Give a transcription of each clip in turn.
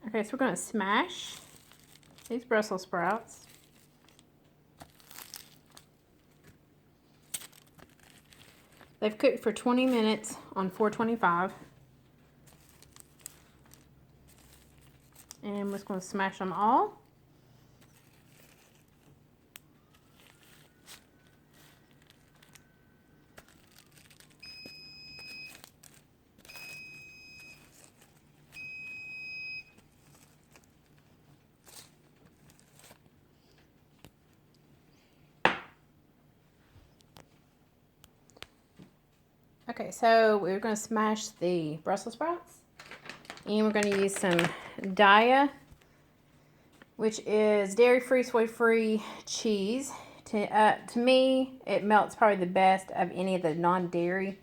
Okay, so we're going to smash these Brussels sprouts. They've cooked for 20 minutes on 425. And I'm just going to smash them all. Okay, so we're going to smash the Brussels sprouts. And we're going to use some Daiya, which is dairy-free, soy-free cheese. To me, it melts probably the best of any of the non-dairy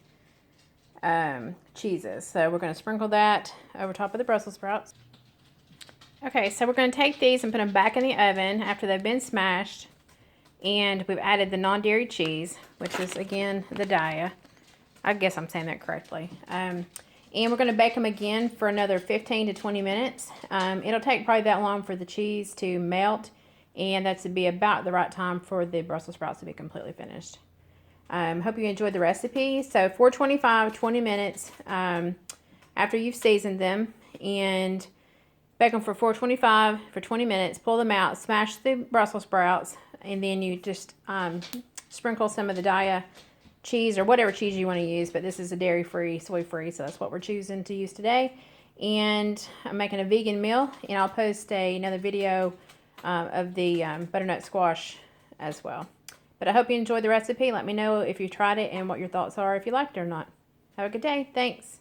cheeses. So we're going to sprinkle that over top of the Brussels sprouts. Okay, so we're going to take these and put them back in the oven after they've been smashed. And we've added the non-dairy cheese, which is, again, the Daiya. I guess I'm saying that correctly. And we're going to bake them again for another 15 to 20 minutes. It'll take probably that long for the cheese to melt, and that's to be about the right time for the Brussels sprouts to be completely finished. Hope you enjoyed the recipe. So 425, 20 minutes after you've seasoned them, and bake them for 425 for 20 minutes. Pull them out, smash the Brussels sprouts, and then you just sprinkle some of the Daiya cheese or whatever cheese you want to use, but this is a dairy-free, soy-free, so that's what we're choosing to use today. And I'm making a vegan meal, and I'll post another video of the butternut squash as well. But I hope you enjoyed the recipe. Let me know if you tried it and what your thoughts are, if you liked it or not. Have a good day. Thanks.